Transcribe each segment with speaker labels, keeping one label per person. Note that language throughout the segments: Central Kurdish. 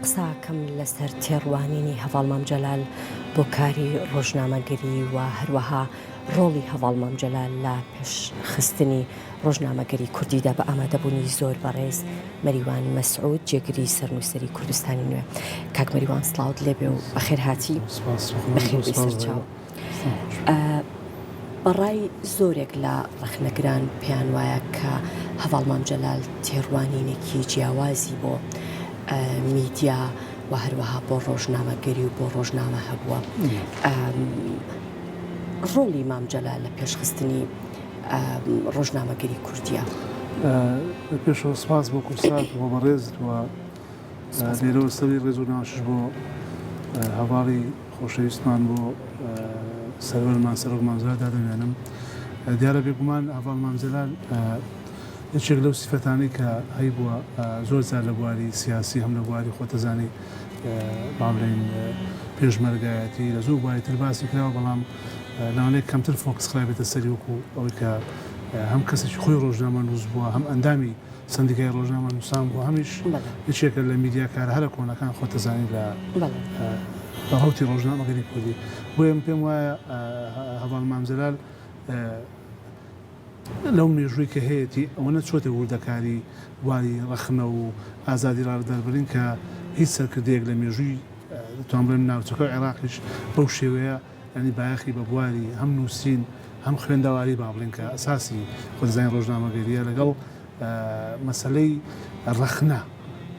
Speaker 1: قساکەم لەسەر تێڕوانینی هەڤاڵ مام جەلال بۆ کاری ڕۆژنامەگەری و هەروەها ڕۆڵی هەڤاڵ مام جەلال لە پێشخستنی ڕۆژنامەگەری کوردیدا بە ئامادەبوونی زۆر بەڕێز مەریوان مەسعود جێگری سەرنووسەری کوردستانی نوێ. کاک مەریوان سڵاوت لێبێ و بەخێر هاتی بەخێر سەرچاو. بەڕای زۆرێک لە ڕەخنەگران پێیان وایە کە هەڤاڵ مام جەلال تێڕوانینێکی جیاوازی بۆ میدیا و هەروەها بۆ ڕۆژنامەگەری و بۆ ڕۆژنامە هەبووە. ڕۆڵی مام جەلال لە پێشخستنی ڕۆژنامەگەری کوردیە.
Speaker 2: پێشەوە سپاس بۆ کورسات بۆ بەڕێزت وە لێرەوە سەری ڕێز و ناشش بۆ هەڤاڵی خۆشەویستمان بۆ سەرۆرمان سەرۆک مام جەلال دادەمێنم. دیارە بێگومان هەڤاڵ مام جەلال یەکێک لەو سیفەتانەی کە هەیبووە زۆر جار لە بواری سیاسی هەم لە بواری خۆتەزانی با بڵێین پێشمەرگایەتی لە زۆر بواری تر باسی کراوە، بەڵام لەوانەیە کەمتر فۆکس خرای بێتە سەری وەکو ئەوەی کە هەم کەسێکی خۆی ڕۆژنامە نووس بووە، هەم ئەندامی سندیکای ڕۆژنامە نووسان بووە، هەمیش یەکێکە لە میدیا کار هەرە کۆنەکان خۆتەزانی لە بەڕەوتی ڕۆژنامەگەری کوردی. بۆیە پێم وایە هەڤاڵ مام جەلال لەو مێژووی کە هەیەی ئەوە نەچۆتە وردەکاری واری ڕەخنە و ئازادی ڕادەربڕین کە هیچ سەرکردەیەک لە مێژووی توان بڵێم ناوچەکە عێراقیش بەو شێوەیە ینی بایەخی بە بواری هەم نووسین هەم خوێندەواری با بڵێن کە ئەساسی خۆتەزانی ڕۆژنامەگەریە لەگەڵ مەسەلەی ڕەخنە،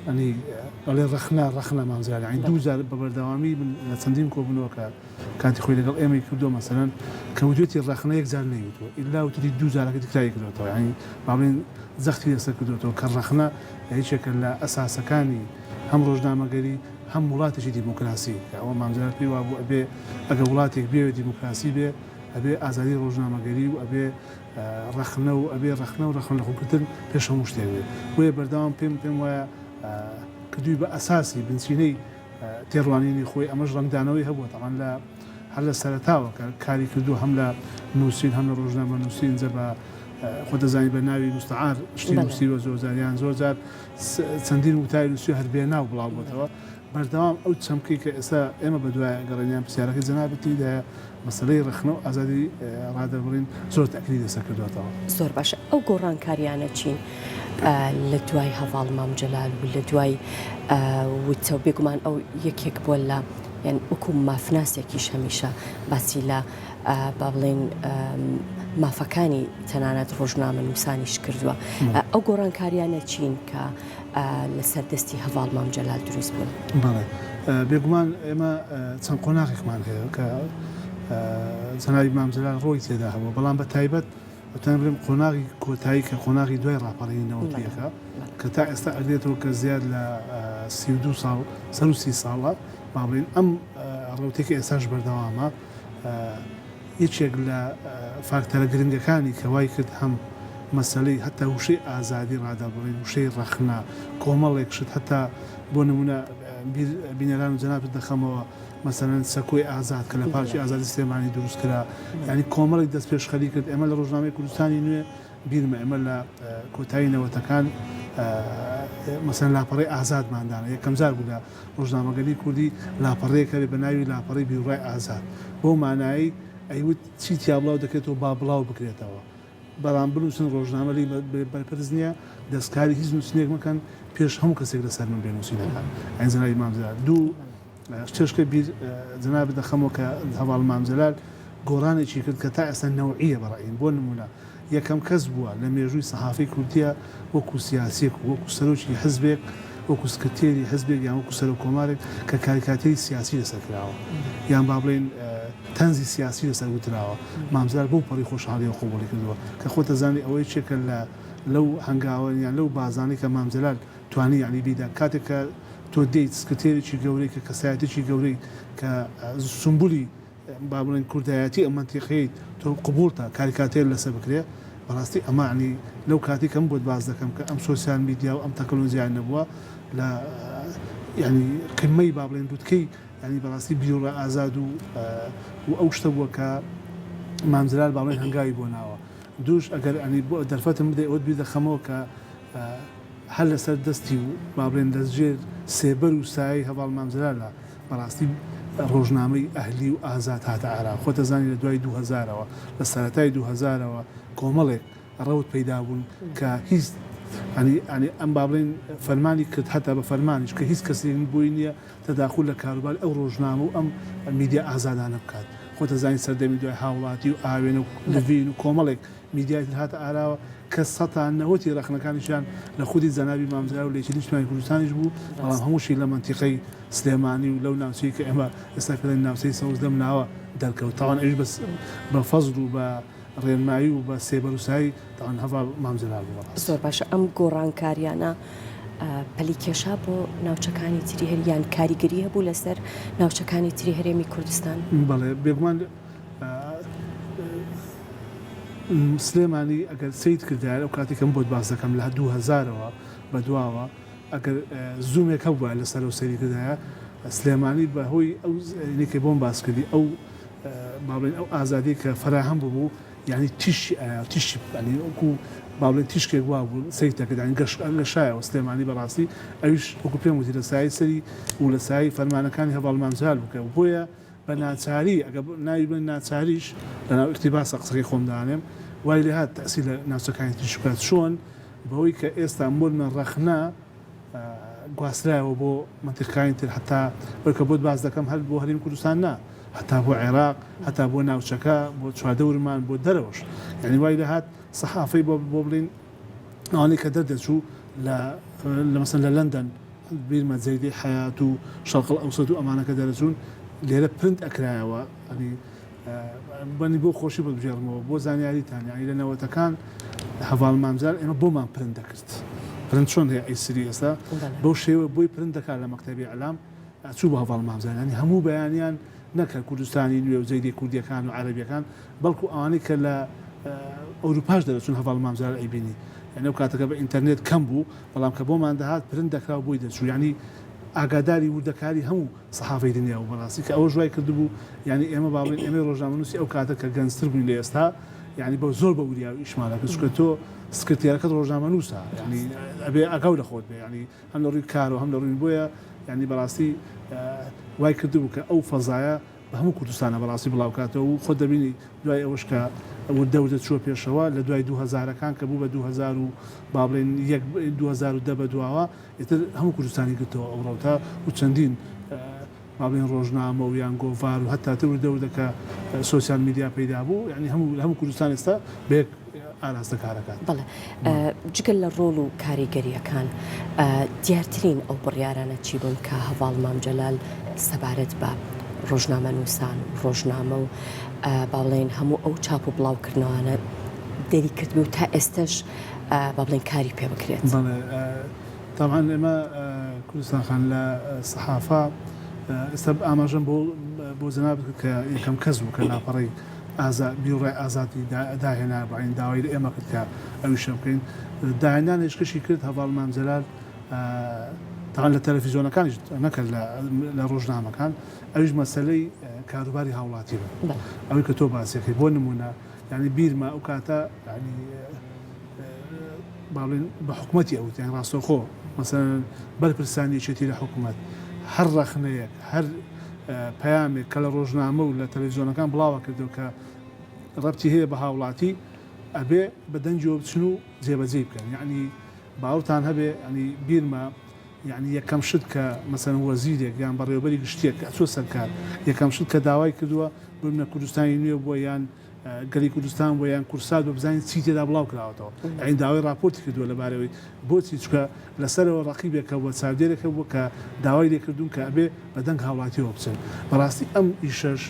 Speaker 2: ئەنی ئەڵێ ڕەخنە مام جەلال یعنی دوو جار بە بەردەوامی لە چەندین کۆبوونەوە کە کاتی خۆی لەگەڵ ئێمەی کردو مەسەلەن کە وتێتی ڕەخنە یەک جار نەیوتوە ئیلا وتری دوو جارەکە تکراری کردوێتەوە، ینی با بڵێن زەختی لەسەر کردوێتەوە کە ڕەخنە هیچێکە لە ئەساسەکانی هەم ڕۆژنامەگەری هەم وڵاتێکی دیموکراسی. ئەوە مام جەلال پێی وا بوو ئەبێ ئەگەر وڵاتێک بێ دیموکراسی بێ ئەبێ ئازادی ڕۆژنامەگەری و ئەبێ ڕەخنە و ئەبێ ڕەخنە و ڕەخنە لەخۆکردن پێش هەموو شتێک بێ. بۆیە بەردەوام پێم وایە کردووی بە ئەساسی بنچینەی تێڕوانینی خۆی ئەمەش ڕەنگدانەوەی هەبووە تەمان لە هەر لە سەرەتاوە کە کاری کردو هەم لە نووسین هەم لە ڕۆژنامە نووسین جە بە خۆتەزانی بە ناوی مستعار شتی نووسیوە زۆرجاریان زۆر جار چەندین وتای نووسی هەربێ ناو بڵاو بۆتەوە. بەردەوام ئەو چەمکەی کە ئێستا ئێمە بە دوای گەڕێنیان پرسیارەکەی جەنابەتیدا مەسەلەی ڕەخنە و ئازادی ڕادەربڕین زۆر تەکیدی لەسەر کردوێتەوە.
Speaker 1: زۆر باشە. ئەو گۆڕانکاریانە چین لە دوای هەڤاڵ مام جەلال و لە دوای وتە و بێگومان ئەو یەکێک بووە لە یان وەکو مافناسێکیش هەمیشە باسی لە با بڵێن مافەکانی تەنانەت ڕۆژنامە نووسانیش کردووە. ئەو گۆڕانکاریانە چین کە لەسەر دەستی هەڤاڵ مام جەلال دروست بوون؟
Speaker 2: بەڵێ بێگومان ئێمە چەند قۆناغێکمان هەیە کە جەنابی مام جەلال ڕۆی تێدا هەبووە، بەڵام بە تایبەت ئەتوانم بڵێم قۆناغی کۆتایی کە قۆناغی دوای ڕاپەڕینەوەیەکە کە تا ئێستا ئەگرێتەوە کە زیاد لە 32 ساڵ سەر و 30 ساڵە با بڵێن ئەم ڕەوتێکی ئێستاش بەردەوامە یەکێک لە فاکتەرە گرنگەکانی کە وای کرد هەم مەسەلەی هەتا وشەی ئازادی ڕادەبڕین وشەی ڕەخنە کۆمەڵێک شت هەتا بۆ نمونە بینەران و جەنابەت دەخەمەوە مەسەلەن سەکۆی ئازاد کە لە پارچی ئازادی سلێمانی دروست کرا، ینی کۆمەڵێک دەست پێشخەری کرد. ئێمە لە ڕۆژنامەی کوردستانی نوێ بیرمە ئێمە لە کۆتایی نەوەتەکان مەسەلەن لاپەڕەی ئازادماندانە یەکەم جار بوو لە ڕۆژنامەگەری کوردی لاپەڕەیەکە بێ بە ناوی لاپەڕەی بیرڕای ئازاد، بۆ مانایی ئەیوت چی تیا بڵاو دەکرێتەوە با بڵاو بکرێتەوە، بەڵام بنووسن ڕۆژنامە لی بەرپرس نییە دەستکاری هیچ نووسینێک مەکەن پێش هەموو کەسێک لەسەر من بێ نووسینەکان. ئەین جەنابی مام جەلال دوو شتێشکە بیر جەنابەت دەخەمەوە کە هەڤاڵ مام جەلال گۆڕانێکی کرد کە تا ئێستا نەوعیە بەڕێین. بۆ نمونە یەکەم کەس بووە لە مێژووی سەحافەی کوردیە وەکو سیاسێک وەکو سەرۆکی حزبێک وەکو سکرتێری حزبێک یان وەکو سەرۆک کۆمارێک کە کاریکاتێری سیاسی لەسەر کراوە یان با بڵێن تەنزی سیاسی لەسەر وتراوە. مام جەلال بۆ پەڕی خۆشحاڵی و قبوڵی کردووە کە خۆتەزانی ئەوەی چێکە لەو هەنگاوە یان لەو بازانەی کە مام جەلال توانی یعنی بیدا کاتێک کە تۆ دەیت سکرتێرێکی گەورەی کە کەسایەتێکی گەورەی کە سمبولی با بڵێن کوردایەتی ئەم مەنتیقەیەت تۆ قبوڵتە کاریکاتێر لەسەر بکرێ. بەڕاستی ئەمە عنی لەو کاتی کەم بۆت باز دەکەم کە ئەم سۆسیال میدیا و ئەم تەکنۆلۆژیان نەبووە لە ینی قمەی با بڵێن دوتکەی ینی بەڕاستی بیرۆڕە ئازاد و ئەو شتە بووە کە مام جەلال باڵێن هەنگاوی بۆ ناوە. دووش ئەگەر ئەنی بۆ دەرفەتم بدەی ئەوت بیر دەخەمەوە کە هەر لەسەر دەستی و با بڵێن دەستژێر سێبەر و سایی هەواڵ مامزرا لە بەڕاستی ڕۆژنامەی ئەهلی و ئازاد هاتە ئارا خۆتە زانی لە دوای 2000ەوە لە سەرەتای 2000ەوە کۆمەڵێک ڕەوت پەیدا بوون کە هیچ ئەنی ئەم با بڵێن فەرمانی کرد هەتا بە فەرمانیش کە هیچ کەسێک بووی نییە تەداخل لە کاروبار ئەو ڕۆژنامە و ئەم میدیا ئازادانە بکات خۆتە زانی سەردەمی دوای هاوڵاتی و ئاوێنە و لڤین و کۆمەڵێک میدیای هاتە ئاراوە کە سەتان نەوەتی ڕخنەکانیشیان لە خودی جەنابی مامزرا و لێچی نیشتمانی کوردستانیش بوو بەڵام هەمووشی لە منتیقەی سلێمانی و لەو ناوچەی کە ئێمە ئێستا کردن ناوچەی سەوزدەم ناوە دەرکەوت تاوان ئەویش بە فەزل و بە ڕێنمایی و بە سێبەروسایی تاوان هەواڵ مامزرا بوو.
Speaker 1: زۆر باشە ئەم گۆڕانکاریانە پەلی کێشا بۆ ناوچەکانی تری هەریان کاریگەری هەبوو لەسەر ناوچەکانی تری هەرێمی کوردستان.
Speaker 2: بەڵێ بێگومان سلێمانی ئەگەر سید کردار ئەو کاتێکم بۆ باس دەکەم لە 2000ەوە بە دواوە ئەگەر زوومێک هەبووە لەسەر ئەو سەری کردایە سلێمانی بەهۆی ئەو نێکی بۆم باس کردی ئەو باڵێن ئەو ئازادی کە فراهەم بوو یعنی تیشی وەکو باڵێن تیشکێک وا بوو سەی دەکردانی گەشت شایەوە سلێمانی بەڕاستی ئەویش وەکو پێم وتی لە سای سەری و لە سای فەرمانەکانی هەواڵ مامزال بکە و بۆیە بە ناچاری ئەگە ناوی بن ناچاریش لەناو ئیقتیباسە قسەکەی خۆم دانێم وای لێ هات تەسی لە ناوچەکانی تیشکات چۆن بەهۆی کە ئێستا مۆرمە ڕەخنا گواسترایەوە بۆ منتیقەکانی تر هەتا وەکە بۆت باز دەکەم هەر بۆ هەرێمی کوردستان نا هەتا بۆ عێراق هەتا بۆ ناوچەکە بۆ چواردەورمان بۆ دەرەوەش یعنی وای لێ هات سەحافەی بۆ بڵین ئەوانەی کە دەردەچوو لە مەسەن لە لەندەن بیرمە جەیدەی حەیات و شەرق ئەوسەد و ئەمانەکە دەرەچوون لێرە پرنت ئەکرایەوە ئەنی بەنی بۆ خۆشی بەبژێڕمەوە بۆ زانیاریتان یانی لە نەوەتەکان هەواڵ مامزار ئێمە بۆمان پرند دەکرد پرند چۆن هەیە ئەیسری ئێستا بەو شێوە بۆی پرند دەکات لە مەکتەبی ئەعلام چوو بە هەواڵ مامزارانی هەموو بەیانیان نەکرد کوردستانی نوێ و جەیدی کوردیەکان و عەرەبیەکان بەڵکو ئەوانەی کە لە ئەوروپاش دەرەچوون هەواڵ مامزار ئەیبینی یعنی ئەو کاتەکە بە ئینتەرنێت کەم بوو بەڵام کە بۆمان دەهات پرند دەکرا بۆی دەچوو یعنی ئاگاداری وردەکاری هەموو سەحافەی دنیا و بەڕاستی کە ئەوە ژوای کردبوو یعنی ئێمە باڵێن ئێمە ڕۆژنامەنووسی ئەو کاتە کە گەنجتر بووین لە ئێستا یعنی بە زۆر بە وریا و ئیشمالەکە چکە تۆ سکرتێرەکەت ڕۆژنامەنووسە یعنی ئەبێ ئەگاو لە خۆت بێ ینی هەم لە ڕووی کار و هەم لە ڕووی بۆیە یعنی بەڕاستی وای کردبوو کە ئەو فەزایە بە هەموو کوردستانە بەڕاستی بڵاوکاتەوە و خۆت دەبینی دوای ئەوەش کە وردە چووە پێشەوە لە دوای 2000ەکان کە بوو بە 2000 و با بڵێن 2010 بە دواوە ئێتر هەموو کوردستانی گرتەوە ئەو ڕەوتە و چەندین با بڵێن ڕۆژنامە و یان گۆڤار و هەتا وردەکە سۆسیال میدیا پەیدا بوو یعنی هەموو کوردستان ئێستا بەیەک ئاراستە کارەکان.
Speaker 1: بەڵێ جگەل لە ڕۆڵ و کاریگەریەکان دیارترین ئەو بڕیارانە چی بوون کە هەواڵ مامجەلال سەبارەت بە ڕۆژنامە نووسان ڕۆژنامە و باڵێن هەموو ئەو چاپ و بڵاوکردنەوەانە دەری کردبوو تا ئێستش با بڵێن کاری پێ بکرێت.
Speaker 2: طبعا ئێمە کوردستانخان لە سەحافە ئێستا ئاماژەم بۆ جەناب کە یەکەم کەس بوو کە لاپەڕی بیڕای ئازادی داهێنا بەعین داوای لە ئێمە کرد کە ئەویشە بکەین داهێنان هێشکەشی کرد هەواڵ مامجەلال تاان لە تەلەڤیزیۆنەکانیش نەکرد لە ڕۆژنامەکان ئەویش مەسەلەی کاروباری هاوڵاتی بوو ئەوەی کە تۆ باسیەکەی بۆ نمونە یعنی بیرمە ئەو کاتە ینی باڵێن بە حکوومەتی ئەوت یان ڕاستەوخۆ مەسەلەن بەرپرسانیەتی لە حکوومەت هەر ڕەخنەیەک هەر پەیامێک کە لە ڕۆژنامە و لە تەلەڤیزیۆنەکان بڵاوە کردو کە ڕەبتی هەیە بە هاوڵاتی ئەبێ بە دەنجەوە بچن و جێبەجێ بکەن یعنی باوتان هەبێ ینی بیرمە یعنی یەکەم شت کە مەسەن وەزیرێک یان بەڕێوەبەری گشتێک کە چۆ سەرکار یەکەم شت کە داوای کردووە بمنە کوردستانی نوێ بۆ یان گەلی کوردستان بۆ یان کورسات بە بزانین چی تێدا بڵاو کراوەتەوە ئەین داوای راپۆرتی کردووە لەبارەوەی بۆچی چکە لەسەرەوە ڕقیبێکە بۆ چاودێرێکە بوو کە داوای لێکردوون کە ئەبێ بە دەنگ هاوڵاتیەوە بچن بەڕاستی ئەم ئیشەش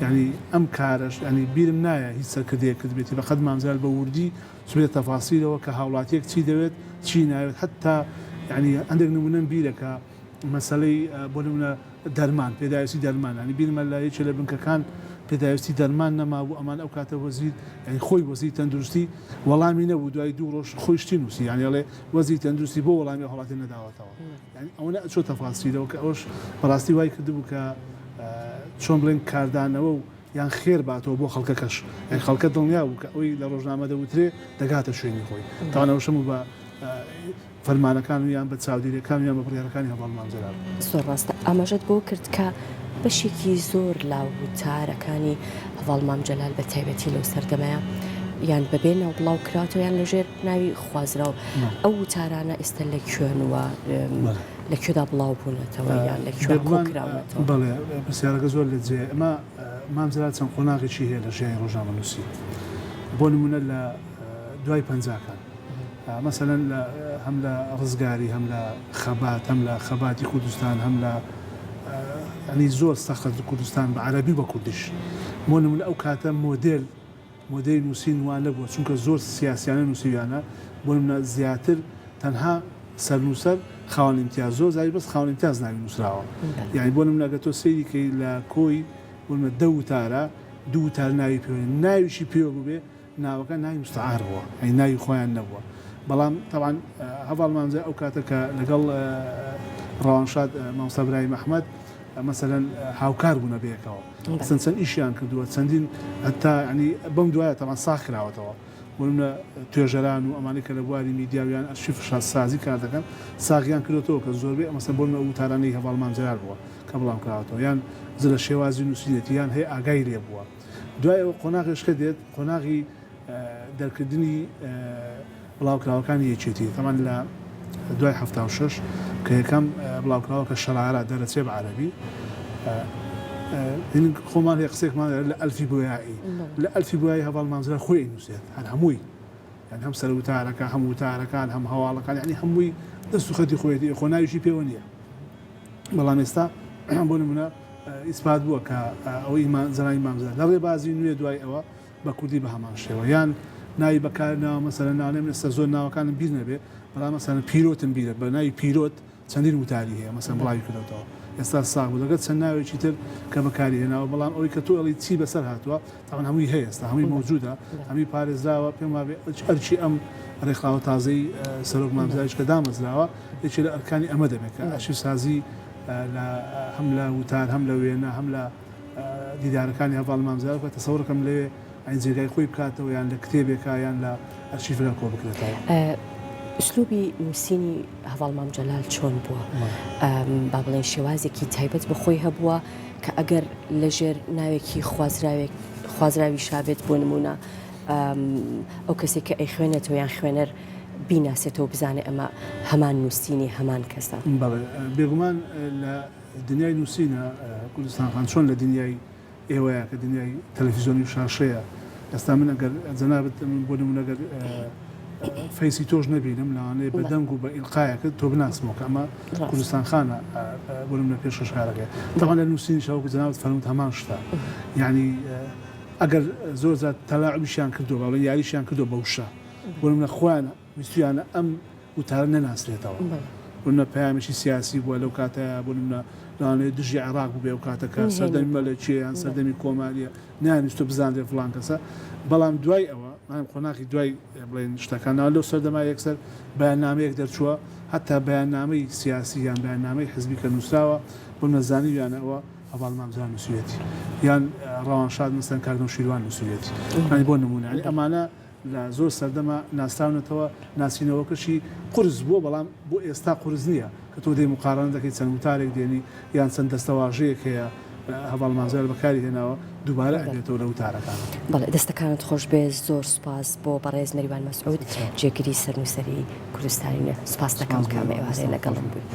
Speaker 2: ینی ئەم کارش ینی بیرم نایە هیچ سەرکردەیە کرد بێتی بەقەد مامزال بە وردی سوێت تەفاسیرەوە کە هاوڵاتیەک چی دەوێت چی ناوێت حتا ینی هەندێک نمونەم بیرەکە مەسەلەی بۆ نمونە دەرمان پێداویستی دەرمان ینی بیرمە لە یەکێ لە بنکەکان پێداویستی دەرمان نەمابوو ئەمان ئەو کاتە وەزیر ینی خۆی وەزیری تەندروستی وەڵامی نەبوو دوای 2 ڕۆژ خۆی شتی نووسی یعنی ئەڵێ وەزیری تەندروستی بۆ وەڵامی هەوڵاتی نەداوەتەوە ینی ئەوە چۆ تەفاسیرەوە کە ئەوش بەڕاستی وای کردبوو کە چۆن بڵێن کاردانەوە و یان خێر باتەوە بۆ خەڵکەکەش یان خەڵکە دڵنیا بوو کە ئەوی لە ڕۆژنامە دەوترێ دەگاتە شوێنی خۆی تاوانەوەشەم بە فەرمانەکان و یان بە چاودێریەکان یان بە بڕیارەکانی هەواڵ مامزەلال
Speaker 1: زۆر ڕاستە ئاماژەت بۆ کرد کە بەشێکی زۆر لاو وتارەکانی هەواڵ مامجەلال بە تایبەتی لەو سەردەمەیە یان بەبێ ناو بڵاو کراتەوە یان لەژێر ناوی خوازراوە ئەو وتارانە ئێستا لە کوێنوە لەکوێدا بڵاو بوونەتەوە یان لەکوێ کۆکراونەتەوە.
Speaker 2: بەڵێ پرسیارەکە زۆر لە جێ ئەمە مامزەلال چەند قۆناغێکی هەیە لە ژیانی ڕۆژنامەنووسی بۆ نمونە لە دوای پەنجاکان مەسەلەن هەم لە ڕزگاری هەم لە خەبات هەم لە خەباتی کوردستان هەم لە ینی زۆر سەخت کوردستان بە عەرەبی بە کوردیش بۆ نمونە ئەو کاتە مۆدێلی نووسین وان نەبووە چونکە زۆر سیاسیانە نووسیویانە بۆ نمونە زیاتر تەنها سەرنووسەر خاوەن ئیمتیاز زۆر زاری بەس خاوەن ئیمتیاز ناوی نووسراوە یعنی بۆ نمونە ئەگەر تۆ سەیریکەی لە کۆی بۆ نمونە 10 وتارە 2 وتار ناوی پێوە ناویشی پێوە ببێ ناوەکە ناوی مستعار بووە ئەی ناوی خۆیان نەبووە بەڵام طبعا هەواڵ مامزە ئەو کاتە کە لەگەڵ ڕەوانشاد مامۆستا برایم ئەحمەد مثلا هاوکار بوونە بەیەکەوە چەند ئیشیان کردووە چەندین هەتا ینی بەم دوایە تەمان ساخ کراوەتەوە بۆنە توێژەران و ئەمانەی کە لە بواری میدیاویان ئەرشیف سازی کار دەکەن ساغیان کردوەوە کە زۆربەی مەسەن بۆنە وتارانەی هەواڵ مامزەلال بووە کە بڵاو کراوەتەوە یان زە لە شێوازی نووسینێتی یان هەیە ئاگای لێ بووە دوای ئەوە قۆناغیشکە دێت قۆناغی دەرکردنی بڵاوکراوەکانی یەکێتی تەمان لە دوای 76 کە یەکەم بڵاوکراوە کە شەرارە دەرەچێ بە عەرەبی خۆمان هەیە قسێکمان لە ئەلفی بۆیایی لە ئەلفی بۆیایی هەواڵ مامزەلال خۆی نووسێت هەر هەمووی یان هەم سەر وتارەکە هەم وتارەکان هەم هەواڵەکان یعنی هەمووی دەست و خەتی خۆیەتی خۆ ناویشی پێوە نییە بەڵام ئێستا بۆ نمونە ئیسپات بووە کە ئەوەی زەنانی مامزەلال لە ڕێبازی نوێ دوای ئەوە بە کوردی بە هەمان شێوە یان ناوی بەکارنەوە مەسەلەن ناونێ ئێستا زۆر ناوەکانم بیر نەبێ بەڵام مەسەلەن پیرۆتم بیرە بە ناوی پیرۆت چەندین وتاری هەیە مەسەن بڵاوی کردەوە ئێستا ساغ بوو دەگەت چەند ناوێکی تر کە بەکاری هێناوە بەڵام ئەوەی کە تۆ ئەڵی چی بەسەر هاتووە تاوان هەمووی هەیە ئێستا هەمووی مەوجودە هەمووی پارێزراوە پێم وابێ ئەرچی ئەم ڕێکخراوە تازەی سەرۆک مامزەلاش کە دامەزراوە یەکێ لە ئەرکانی ئەمە دەبێت کە ئەرشیف سازی هەم لە وتار هەم لە وێنە هەم لە دیدارەکانی هەواڵ مامزەلال کە تەسەوڕەکەم لەوێ ئەین جێگای خۆی بکاتەوە یان لە کتێبێکە یان لە ئەرشیفەکە کۆ بکرێتەوە.
Speaker 1: ئوسلوبی نووسینی هەواڵ مامجەلال چۆن بووە؟ با بڵێن شێوازێکی تایبەت بەخۆی هەبووە کە ئەگەر لەژێر ناوێکی خوازراوی شابێت بۆ نمونە ئەو کەسێک کە ئەی خوێنێتەوە یان خوێنەر بیناسێتەوە بزانێ ئەمە هەمان نووسینی هەمان کەسە.
Speaker 2: بێگومان لە دنیای نووسینە کوردستانخان چۆن لە دنیای ئێوەیە کە دنیای تەلەڤیزیۆنی و شاشەیە ئێستا من ئەگەر جەنابەت بۆ نمونە ئەگەر فەیسی تۆش نەبینم لەوانەیە بە دەنگ و بە ئیلقایەکە تۆ بناسمەوە کە ئەمە کوردستانخانە بۆ نمونە پێش شارەکەی تەوان لە نووسینی شەوەکو جەنابەت فەرمووت هەمان شتە یعنی ئەگەر زۆر زیات تەلاعوبیشیان کردووە باڵێن یاریشیان کردووە بەو شە بۆ نمونە خۆیانە ویستویانە ئەم وتارە نەناسرێتەوە بۆ نمونە پەیامێکی سیاسی بووە لەو کاتەیە بۆ نمونە لەوانەیە دژی عێراق بوو بێ و کاتەکە سەردەمی مەلەکیە یان سەردەمی کۆماریە نانویستۆ بزانرێ فڵان کەسە بەڵام دوای ئەوە قۆناغی دوای بڵێن شتەکانەوە لەو سەردەما یەکسەر بەیاننامەیەک دەرچووە هەتا بەیاننامەی سیاسی یان بەیاننامەی حزبی کە نووسراوە بۆ نەزانیویانەوە هەواڵ مامزەلال نووسویەتی یان ڕەوانشاد مەسەن کاردۆ شیروان نووسویەتی بۆ نمونە ئەمانە لە زۆر سەردەما ناسراونەتەوە ناسینەوەکەشی قورس بووە بەڵام بۆ ئێستا قورس نییە کە تۆ دەی مقارنە دەکەیت چەند وتارێک دێنی یان چەند دەستەواژەیەک هەیە هەواڵ مامزەلال بەکاری هێناوە دووبارە ئەدێتەوە لە وتارەکان.
Speaker 1: بەڵێ دەستەکانت خۆش بێ زۆر سوپاس بۆ بەڕێز نەریوان مەسعود جێگیری سەرنووسەری کوردستانینە سوپاس دەکەم کامێوارێ لەگەڵم بووی.